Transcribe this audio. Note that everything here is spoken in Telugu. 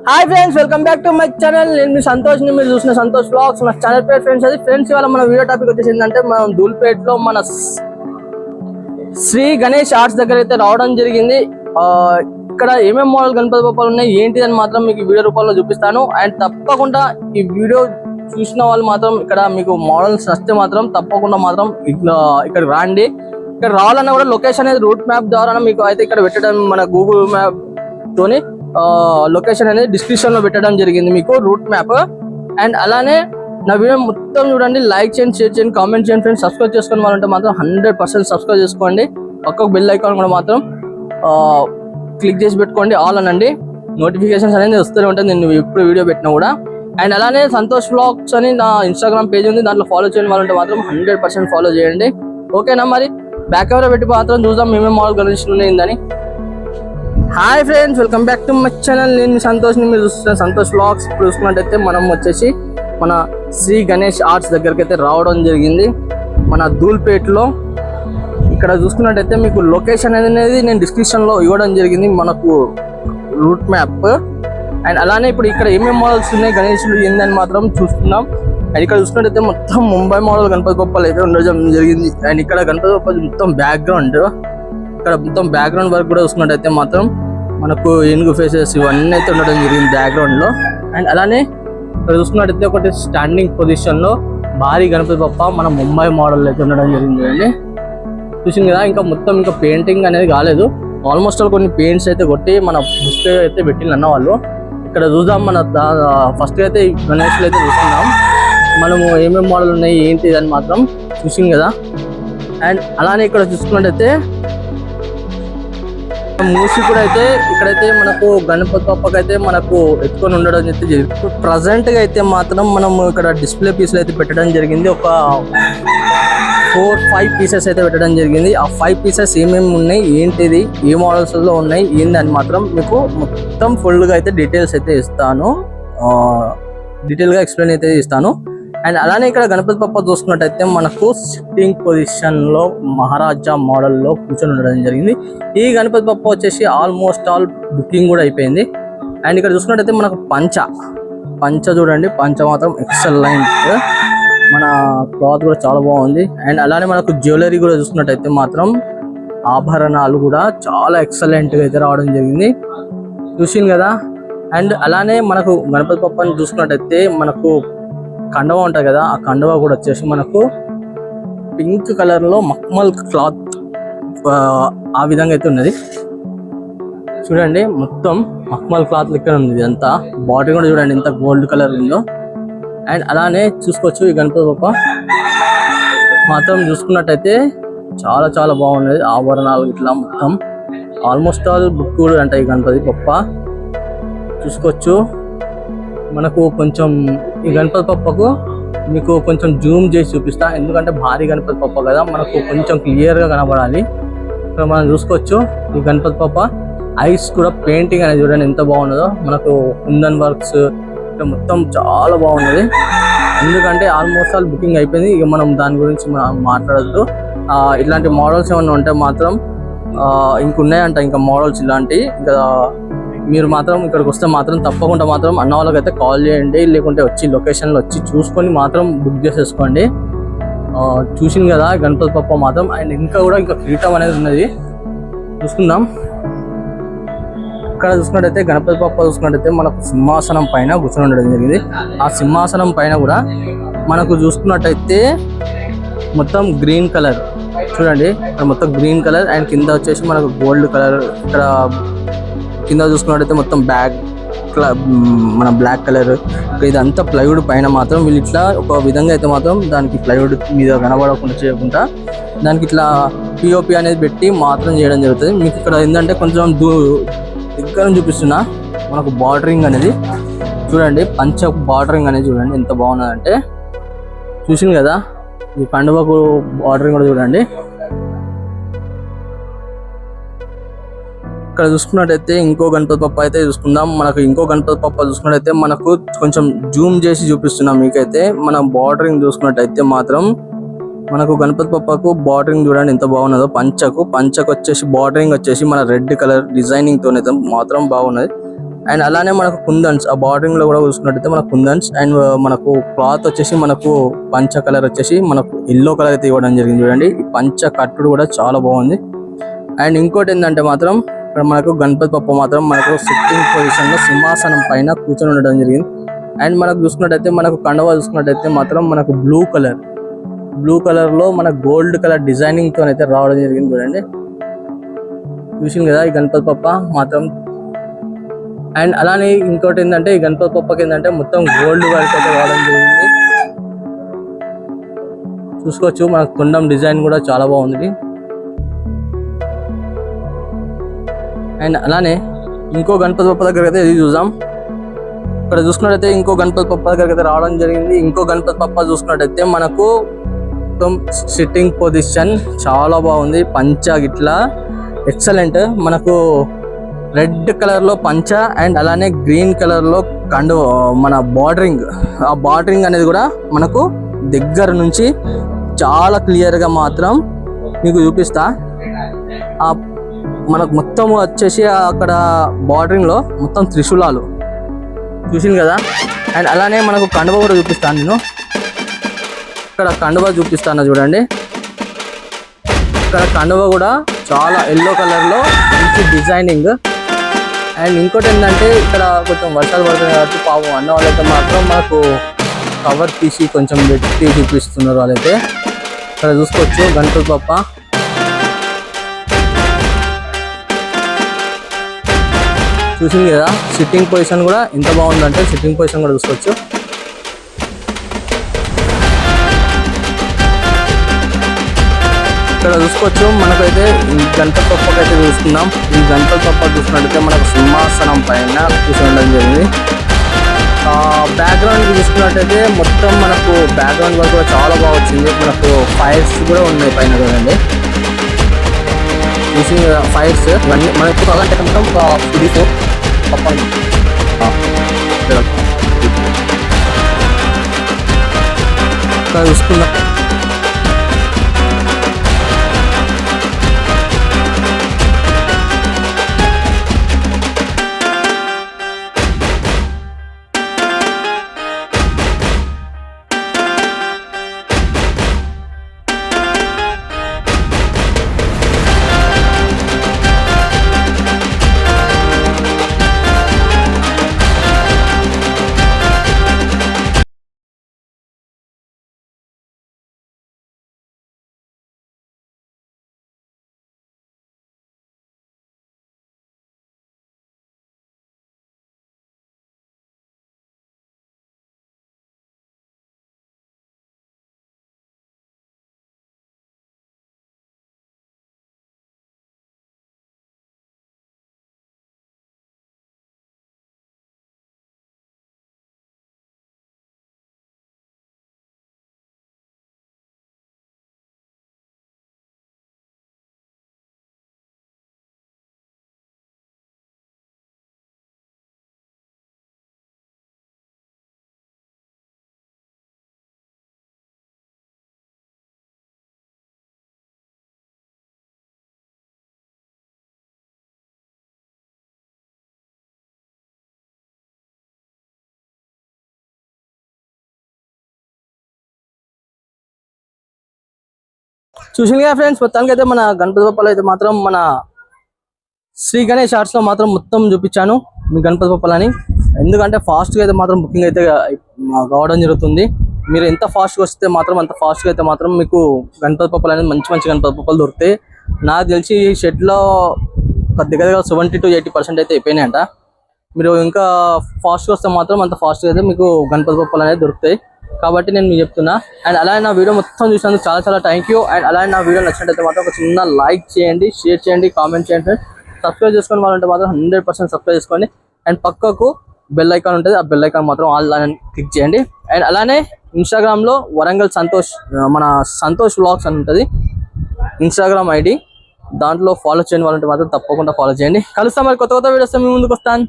Hi friends, welcome back to my channel. నేను మీ సంతోష్ ని మీరు చూసిన సంతోష్ వ్లాగ్స్. నా ఛానల్ పేరు ఫ్రెండ్స్ ఇవాళ మన వీడియో టాపిక్ వచ్చేసి ఏంటంటే మనం ధూల్పేటలో మన శ్రీ గణేష్ ఆర్ట్స్ దగ్గర అయితే రావడం జరిగింది. ఇక్కడ ఏమేమి మోడల్ గణపతి బొప్పలు ఉన్నాయి ఏంటి అని మాత్రం మీకు వీడియో రూపంలో చూపిస్తాను. అండ్ తప్పకుండా ఈ వీడియో చూసిన వాళ్ళు మాత్రం ఇక్కడ మీకు మోడల్స్ నచ్చితే మాత్రం తప్పకుండా మాత్రం ఇక్కడ రాండి. ఇక్కడ రావాలన్నా కూడా లొకేషన్ అనేది రూట్ మ్యాప్ ద్వారా మీకు అయితే ఇక్కడ పెట్టడం, మన గూగుల్ మ్యాప్ తోని లొకేషన్ అనేది డిస్క్రిప్షన్ లో పెట్టడం జరిగింది మీకు రూట్ మ్యాప్. అండ్ అలానే నా వీడియో మొత్తం చూడండి, లైక్ చేయండి, షేర్ చేయండి, కామెంట్ చేయండి ఫ్రెండ్స్. సబ్స్క్రైబ్ చేసుకుని వాళ్ళంటే మాత్రం 100% సబ్స్క్రైబ్ చేసుకోండి. పక్కకు బెల్ ఐకాన్ కూడా మాత్రం క్లిక్ చేసి పెట్టుకోండి, ఆల్ అనండి. నోటిఫికేషన్స్ అనేది వస్తూనే ఉంటుంది నేను ఎప్పుడు వీడియో పెట్టినా కూడా. అండ్ అలానే సంతోష్ వ్లాగ్స్ అని నా ఇన్స్టాగ్రామ్ పేజ్ ఉంది, దాంట్లో ఫాలో చేయని వాళ్ళంటే మాత్రం 100% ఫాలో చేయండి. ఓకేనా? మరి బ్యాక్ కెమెరా పెట్టి మాత్రం చూద్దాం మేమేం మోడల్ గణేష్ ఉన్నాయిందని. Hi friends, welcome back to my channel. నేను సంతోష్ని మీరు చూస్తున్న సంతోష్ వ్లాగ్స్. ఇప్పుడు చూసుకున్నట్టయితే మనం వచ్చేసి మన శ్రీ గణేష్ ఆర్ట్స్ దగ్గరికి అయితే రావడం జరిగింది మన ధూల్పేటలో. ఇక్కడ చూసుకున్నట్టయితే మీకు లొకేషన్ అనేది నేను డిస్క్రిప్షన్లో ఇవ్వడం జరిగింది, మనకు రూట్ మ్యాప్. అండ్ అలానే ఇప్పుడు ఇక్కడ ఏమేమి మోడల్స్ ఉన్నాయి గణేషులు ఏందని మాత్రం చూస్తున్నాం. అండ్ ఇక్కడ చూసుకున్నట్టయితే మొత్తం ముంబై మోడల్ గణపతి బొప్పలు అయితే ఉండడం జరిగింది. అండ్ ఇక్కడ గణపతి బొప్పలు మొత్తం బ్యాక్గ్రౌండ్, ఇక్కడ మొత్తం బ్యాక్గ్రౌండ్ వర్క్ కూడా చూసుకున్నట్టయితే మాత్రం మనకు ఏనుగు ఫేసెస్ ఇవన్నీ అయితే ఉండడం జరిగింది బ్యాక్గ్రౌండ్ లో. అండ్ అలానే ఇక్కడ చూసుకున్నట్టయితే ఒకటి స్టాండింగ్ పొజిషన్ లో భారీ గణపతి బొప్ప మన ముంబై మోడల్ అయితే ఉండడం జరిగింది అండి. చూసింది కదా, ఇంకా మొత్తం ఇంకా పెయింటింగ్ అనేది కాలేదు. ఆల్మోస్ట్ కొన్ని పెయింట్స్ అయితే కొట్టి మన డిస్ప్లే అయితే పెట్టింది అన్న వాళ్ళు. ఇక్కడ చూద్దాం, మన ఫస్ట్ అయితే గణేష్లు అయితే చూస్తున్నాం మనము ఏమేమి మోడల్ ఉన్నాయి ఏంటి అని మాత్రం చూసింది కదా. అండ్ అలానే ఇక్కడ చూసుకున్నట్టయితే మూసి కూడా అయితే ఇక్కడైతే మనకు గణపతి బొప్పకైతే మనకు ఎత్తుకొని ఉండడం అయితే జరిగింది. ప్రజెంట్ గా అయితే మాత్రం మనం ఇక్కడ డిస్ప్లే పీసులు అయితే పెట్టడం జరిగింది. ఒక 4-5 పీసెస్ అయితే పెట్టడం జరిగింది. ఆ 5 పీసెస్ ఏమేమి ఉన్నాయి ఏంటిది, ఏ మోడల్స్ లో ఉన్నాయి ఏంది అని మాత్రం మీకు మొత్తం ఫుల్ గా అయితే డీటెయిల్స్ అయితే ఇస్తాను, డీటెయిల్ గా ఎక్స్ప్లెయిన్ అయితే ఇస్తాను. అండ్ అలానే ఇక్కడ గణపతి బొప్ప చూసుకున్నట్టయితే మనకు సిట్టింగ్ పొజిషన్ లో మహారాజా మోడల్ లో కూర్చొని ఉండడం జరిగింది. ఈ గణపతి బొప్ప వచ్చేసి ఆల్మోస్ట్ ఆల్ బుకింగ్ కూడా అయిపోయింది. అండ్ ఇక్కడ చూసుకున్నట్టయితే మనకు పంచ చూడండి, పంచ మాత్రం ఎక్సలెంట్, మన క్లాత్ కూడా చాలా బాగుంది. అండ్ అలానే మనకు జ్యువెలరీ కూడా చూసుకున్నట్టయితే మాత్రం ఆభరణాలు కూడా చాలా ఎక్సలెంట్ గా అయితే రావడం జరిగింది, చూసింది కదా. అండ్ అలానే మనకు గణపతి బొప్పని చూసుకున్నట్టయితే మనకు కండవ ఉంటుంది కదా, ఆ కండవ కూడా వచ్చేసి మనకు పింక్ కలర్ లో మక్మల్ క్లాత్ ఆ విధంగా అయితే ఉన్నది. చూడండి మొత్తం మక్మల్ క్లాత్ లెక్క ఉంది ఇదంతా. బాడీ కూడా చూడండి ఎంత గోల్డ్ కలర్ ఉందో. అండ్ అలానే చూసుకోవచ్చు ఈ గణపతి బొప్ప మాత్రం చూసుకున్నట్టయితే చాలా చాలా బాగున్నది. ఆభరణాలు ఇట్లా మొత్తం ఆల్మోస్ట్ ఆల్ బుక్ కూడా అంట ఈ గణపతి బొప్ప. చూసుకోవచ్చు మనకు కొంచెం ఈ గణపతి బొప్పకు మీకు కొంచెం జూమ్ చేసి చూపిస్తా, ఎందుకంటే భారీ గణపతి బొప్ప కదా, మనకు కొంచెం క్లియర్ గా కనబడాలి. ఇక్కడ మనం చూసుకోవచ్చు ఈ గణపతి బొప్ప ఐస్ కూడా పెయింటింగ్ అనేది చూడండి ఎంత బాగున్నదో. మనకు కుందన్ వర్క్స్ మొత్తం చాలా బాగున్నది, ఎందుకంటే ఆల్మోస్ట్ ఆల్ బుకింగ్ అయిపోయింది. ఇక మనం దాని గురించి మాట్లాడద్దు. ఇలాంటి మోడల్స్ ఏమైనా ఉంటే మాత్రం ఇంకున్నాయంట ఇంకా మోడల్స్ ఇలాంటివి. ఇంకా మీరు మాత్రం ఇక్కడికి వస్తే మాత్రం తప్పకుండా మాత్రం అన్న వాళ్ళకి అయితే కాల్ చేయండి, లేకుంటే వచ్చి లొకేషన్లో వచ్చి చూసుకొని మాత్రం బుక్ చేసేసుకోండి. చూసింది కదా గణపతి బొప్ప మాత్రం. అండ్ ఇంకా కిరీటం అనేది ఉన్నది, చూసుకుందాం. ఇక్కడ చూసుకున్నట్టయితే గణపతి బొప్ప చూసుకున్నట్టయితే మనకు సింహాసనం పైన కూర్చొని ఉండడం జరిగింది. ఆ సింహాసనం పైన కూడా మనకు చూసుకున్నట్టయితే మొత్తం గ్రీన్ కలర్ చూడండి, మొత్తం గ్రీన్ కలర్. అండ్ కింద వచ్చేసి మనకు గోల్డ్ కలర్. ఇక్కడ కింద చూసుకున్నట్టయితే మొత్తం మన బ్లాక్ కలర్. ఇదంతా ప్లైవుడ్ పైన మాత్రం వీళ్ళు ఇట్లా ఒక విధంగా అయితే మాత్రం దానికి ప్లైవుడ్ మీద కనబడకుండా చేయకుండా దానికి ఇట్లా పిఓపి అనేది పెట్టి మాత్రం చేయడం జరుగుతుంది. మీకు ఇక్కడ ఏంటంటే కొంచెం దగ్గర చూపిస్తున్నా మనకు బార్డరింగ్ అనేది చూడండి, పంచ బార్డరింగ్ అనేది చూడండి ఎంత బాగున్నదంటే. చూసింది కదా ఈ కండువకు బార్డరింగ్ కూడా చూడండి. ఇక్కడ చూసుకున్నట్టయితే ఇంకో గణపతి బొప్ప అయితే చూసుకుందాం. మనకు ఇంకో గణపతి బొప్ప చూసుకున్నట్టయితే మనకు కొంచెం జూమ్ చేసి చూపిస్తున్నాం మీకైతే. మనం బార్డరింగ్ చూసుకున్నట్టయితే మాత్రం మనకు గణపతి బొప్పకు బార్డరింగ్ చూడండి ఎంత బాగున్నదో. పంచకు వచ్చేసి బార్డరింగ్ వచ్చేసి మన రెడ్ కలర్ డిజైనింగ్ తోనైతే మాత్రం బాగున్నది. అండ్ అలానే మనకు కుందన్స్ ఆ బార్డరింగ్ లో కూడా చూసుకున్నట్టయితే మనకు కుందన్స్ అండ్ మనకు క్లాత్ వచ్చేసి మనకు పంచ కలర్ వచ్చేసి మనకు ఎల్లో కలర్ అయితే ఇవ్వడం జరిగింది. చూడండి ఈ పంచ కట్టుడు కూడా చాలా బాగుంది. అండ్ ఇంకోటి ఏంటంటే మాత్రం ఇక్కడ మనకు గణపతి బప్ప మాత్రం మనకు సిట్టింగ్ పొజిషన్ లో సింహాసనం పైన కూర్చొని ఉండడం జరిగింది. అండ్ మనకు చూసుకున్నట్టయితే మనకు కండవా చూసుకున్నట్టయితే మాత్రం మనకు బ్లూ కలర్ లో మన గోల్డ్ కలర్ డిజైనింగ్ తో అయితే రావడం జరిగింది. చూడండి చూసింది కదా ఈ గణపతి బప్ప మాత్రం. అండ్ అలానే ఇంకోటి ఏంటంటే ఈ గణపతి బప్పకి ఏంటంటే మొత్తం గోల్డ్ వర్క్ అయితే రావడం జరిగింది. చూసుకోవచ్చు మనకు కుండం డిజైన్ కూడా చాలా బాగుంది. అండ్ అలానే ఇంకో గణపతి బప్ప దగ్గర అయితే ఇది చూద్దాం. ఇక్కడ చూసుకున్నట్టయితే ఇంకో గణపతి బప్ప దగ్గరికి అయితే రావడం జరిగింది. ఇంకో గణపతి బప్ప చూసుకున్నట్టయితే మనకు సిట్టింగ్ పొజిషన్ చాలా బాగుంది. పంచ గిట్లా ఎక్సలెంట్. మనకు రెడ్ కలర్ లో పంచ అండ్ అలానే గ్రీన్ కలర్ లో మన బార్డరింగ్, ఆ బార్డరింగ్ అనేది కూడా మనకు దగ్గర నుంచి చాలా క్లియర్ గా మాత్రం మీకు చూపిస్తా. ఆ మనకు మొత్తం వచ్చేసి అక్కడ బార్డరింగ్ లో మొత్తం త్రిశూలాలు చూసింది కదా. అండ్ అలానే మనకు కండువ కూడా చూపిస్తాను. నేను ఇక్కడ కండువ చూపిస్తాను చూడండి. ఇక్కడ కండువ కూడా చాలా ఎల్లో కలర్ లో మంచి డిజైనింగ్. అండ్ ఇంకోటి ఏంటంటే ఇక్కడ కొంచెం వర్షాలు పడుతుంది కాబట్టి పాపం అన్న వాళ్ళైతే మాత్రం మనకు కవర్ తీసి కొంచెం పెట్టి చూపిస్తున్నారు వాళ్ళైతే. ఇక్కడ చూసుకోవచ్చు గణపతి బప్ప. చూసింది కదా సిట్టింగ్ పొజిషన్ కూడా ఎంత బాగుందంటే సిట్టింగ్ పొజిషన్ కూడా చూసుకోవచ్చు. ఇక్కడ చూసుకోవచ్చు మనకైతే ఈ గణపతి బప్పకి అయితే చూస్తున్నాం. ఈ గణపతి బప్ప చూసినట్టయితే మనకు సింహాసనం పైన కూర్చోవడం జరిగింది. బ్యాక్గ్రౌండ్ చూసుకున్నట్టయితే మొత్తం మనకు బ్యాక్గ్రౌండ్ వర్క్ కూడా చాలా బాగా వచ్చింది. మనకు ఫైర్స్ కూడా ఉన్నాయి పైన చూడండి. చూసి ఫైర్స్ మనకు అలాంటి మొత్తం ఇది చూసుకుందాం. చూసిందిగా ఫ్రెండ్స్, మొత్తానికి అయితే మన గణపతి బప్పలు అయితే మాత్రం మన శ్రీ గణేష్ ఆర్ట్స్ లో మాత్రం మొత్తం చూపించాను మీ గణపతి బప్పలని. ఎందుకంటే ఫాస్ట్గా అయితే మాత్రం బుకింగ్ అయితే కావడం జరుగుతుంది. మీరు ఎంత ఫాస్ట్గా వస్తే మాత్రం అంత ఫాస్ట్గా అయితే మాత్రం మీకు గణపతి బప్పలు అనేది మంచి మంచి గణపతి బప్పలు దొరుకుతాయి. నాకు తెలిసి ఈ షెడ్లో దగ్గర 70 to 80% అయితే అయిపోయినాయంట. మీరు ఇంకా ఫాస్ట్గా వస్తే మాత్రం అంత ఫాస్ట్గా అయితే మీకు గణపతి బప్పలు అనేది దొరుకుతాయి. కాబట్టి నేను మీకు చెప్తున్నా. అండ్ అలాగే నా వీడియో మొత్తం చూసినందుకు చాలా చాలా థ్యాంక్ యూ. అండ్ అలాగే నా వీడియో నచ్చినట్టయితే మాత్రం ఒక చిన్న లైక్ చేయండి, షేర్ చేయండి, కామెంట్ చేయండి. సబ్స్క్రైబ్ చేసుకుని వాళ్ళంటే మాత్రం 100% సబ్స్క్రైబ్ చేసుకోండి. అండ్ పక్కకు బెల్ ఐకాన్ ఉంటుంది, ఆ బెల్ ఐకాన్ మాత్రం ఆల్ అని క్లిక్ చేయండి. అండ్ అలానే ఇన్స్టాగ్రామ్లో వరంగల్ సంతోష్, మన సంతోష్ వ్లాగ్స్ అని ఉంటుంది ఇన్స్టాగ్రామ్ ఐడి. దాంట్లో ఫాలో చేయని వాళ్ళంటే మాత్రం తప్పకుండా ఫాలో చేయండి. కలుస్తాం మరి కొత్త వీడియోస్ మీ ముందుకు వస్తాను.